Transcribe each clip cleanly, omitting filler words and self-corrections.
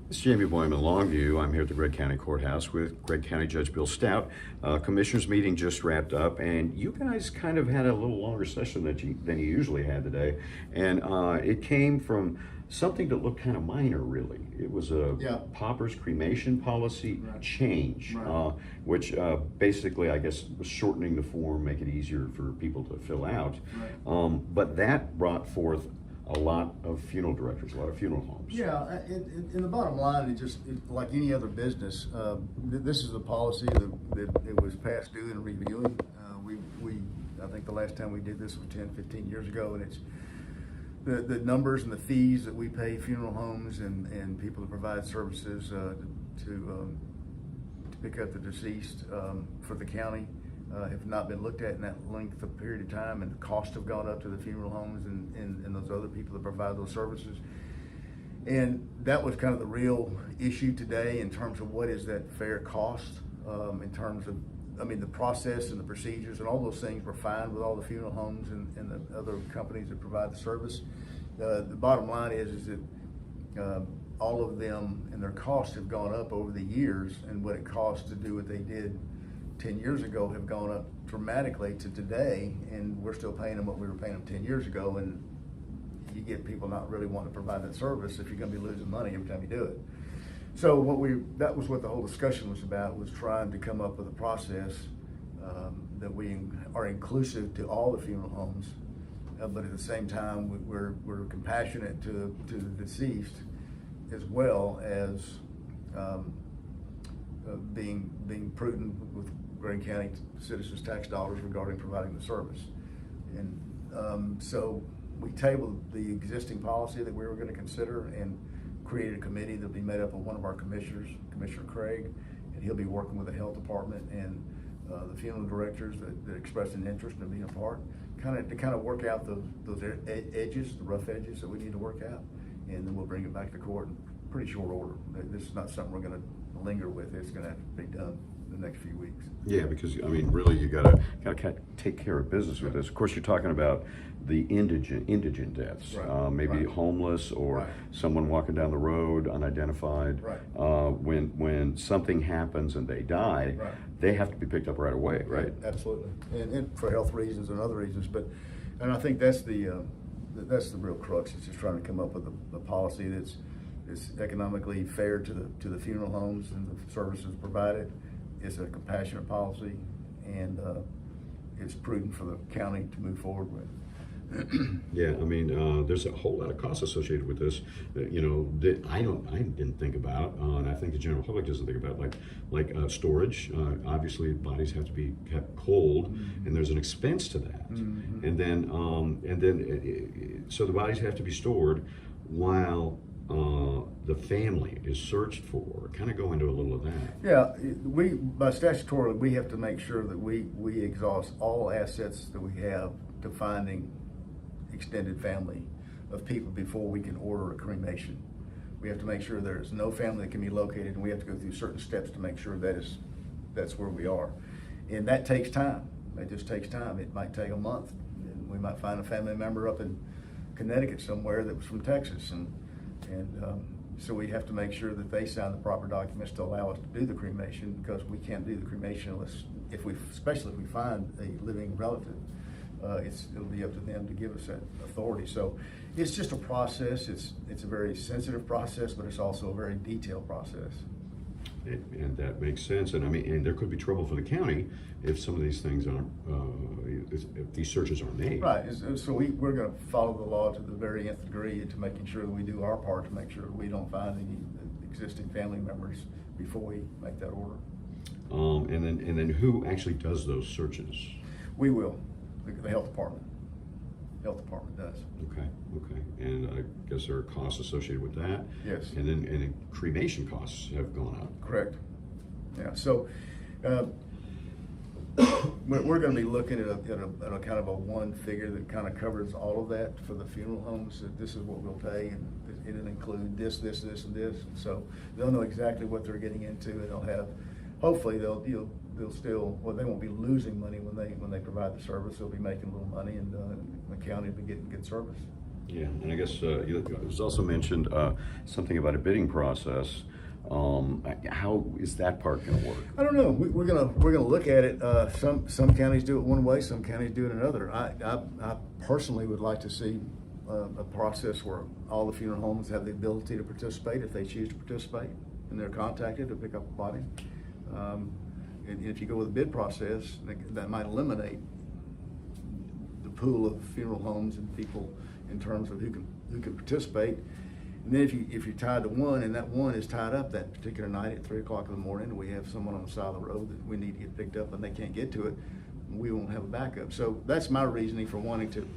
This is Jamey, Boyum in Longview. I'm here at the Gregg County Courthouse with Gregg County Judge Bill Stoudt. Commissioners meeting just wrapped up, and you guys kind of had a little longer session than you usually had today. And it came from something that looked kind of minor, really. It was a pauper's cremation policy change, which basically, I guess, was shortening the form, make it easier for people to fill out. But that brought forth a lot of funeral directors, a lot of funeral homes. Yeah, in the bottom line, like any other business, this is a policy that it was past due and reviewing. I think the last time we did this was 10, 15 years ago, and it's the numbers and the fees that we pay funeral homes and people that provide services to pick up the deceased for the county have not been looked at in that length of period of time, and the costs have gone up to the funeral homes and those other people that provide those services. And that was kind of the real issue today in terms of what is that fair cost in terms of, the process and the procedures and all those things were fine with all the funeral homes and the other companies that provide the service. The bottom line is that all of them and their costs have gone up over the years, and what it costs to do what they did 10 years ago have gone up dramatically to today, and we're still paying them what we were paying them 10 years ago, and you get people not really wanting to provide that service if you're going to be losing money every time you do it. So that was what the whole discussion was about, was trying to come up with a process that we are inclusive to all the funeral homes, but at the same time we're compassionate to the deceased, as well as being prudent with Gregg County citizens' tax dollars regarding providing the service. And so we tabled the existing policy that we were going to consider and created a committee that'll be made up of one of our commissioners, Commissioner Craig, and he'll be working with the health department and the funeral directors that expressed an interest in being a part, to kind of work out those edges, the rough edges that we need to work out, and then we'll bring it back to court in pretty short order. This is not something we're going to linger with. It's going to have to be done in the next few weeks. Yeah, because really you gotta take care of business with this. Of course, you're talking about the indigent deaths, maybe homeless or someone walking down the road unidentified. When something happens and they die, they have to be picked up right away, right? Absolutely, and for health reasons and other reasons. And I think that's the real crux. It's just trying to come up with a policy that's economically fair to the funeral homes and the services provided. It's a compassionate policy, and it's prudent for the county to move forward with. Yeah, there's a whole lot of costs associated with this that I didn't think about, and I think the general public doesn't think about, like storage. Obviously, bodies have to be kept cold, and there's an expense to that. And then so the bodies have to be stored while the family is searched for. Kind of go into a little of that. Yeah, by statutorily, we have to make sure that we exhaust all assets that we have to finding extended family of people before we can order a cremation. We have to make sure there's no family that can be located, and we have to go through certain steps to make sure that's where we are. And that takes time. It just takes time. It might take a month. And we might find a family member up in Connecticut somewhere that was from Texas, and so we have to make sure that they sign the proper documents to allow us to do the cremation, because we can't do the cremation especially if we find a living relative. It'll be up to them to give us that authority. So it's just a process. It's a very sensitive process, but it's also a very detailed process. And that makes sense. And there could be trouble for the county if some of these things aren't, if these searches aren't made. Right. So we're going to follow the law to the very nth degree, to making sure that we do our part to make sure that we don't find any existing family members before we make that order. And then who actually does those searches? We will. The health department. Health department does. Okay. And I guess there are costs associated with that. Yes. And then cremation costs have gone up. Correct. Yeah. So we're going to be looking at a kind of a one figure that kind of covers all of that for the funeral homes. That this is what we'll pay, and it'll include this, and this. So they'll know exactly what they're getting into, and they'll have. Hopefully, they'll still. Well, they won't be losing money when they provide the service. They'll be making a little money, and the county will be getting good service. Yeah, and I guess it was also mentioned something about a bidding process. How is that part going to work? I don't know. We're gonna look at it. Some counties do it one way, some counties do it another. I personally would like to see a process where all the funeral homes have the ability to participate if they choose to participate, and they're contacted to pick up a body. And if you go with a bid process, that might eliminate the pool of funeral homes and people in terms of who can participate. And then if you're tied to one, and that one is tied up that particular night at 3 o'clock in the morning, and we have someone on the side of the road that we need to get picked up and they can't get to it, we won't have a backup. So that's my reasoning for wanting to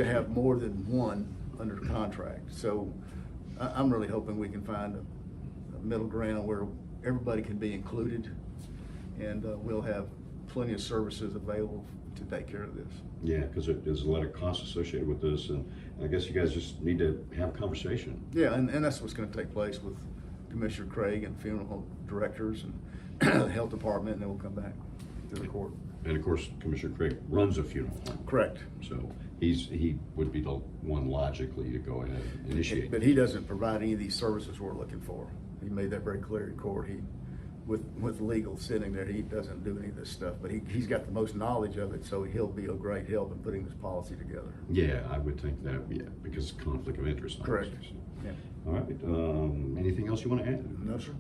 have more than one under contract. So I'm really hoping we can find a middle ground where everybody can be included, and we'll have plenty of services available to take care of this. Yeah, because there's a lot of costs associated with this, and I guess you guys just need to have a conversation. Yeah, and that's what's going to take place with Commissioner Craig and funeral home directors and the health department, and then we'll come back to the court. And of course, Commissioner Craig runs a funeral home. Correct. So he would be the one logically to go ahead and initiate. But he doesn't provide any of these services we're looking for. He made that very clear in court. With legal sitting there, he doesn't do any of this stuff, but he's got the most knowledge of it, so he'll be a great help in putting this policy together. Yeah, I would think that, yeah, because conflict of interest. Correct. Obviously. Yeah. All right, anything else you want to add? No, sir.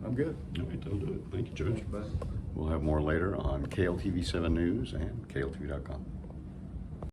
I'm good. All right, that'll do it. Thank you, Judge. Bye. We'll have more later on KLTV 7 News and KLTV.com.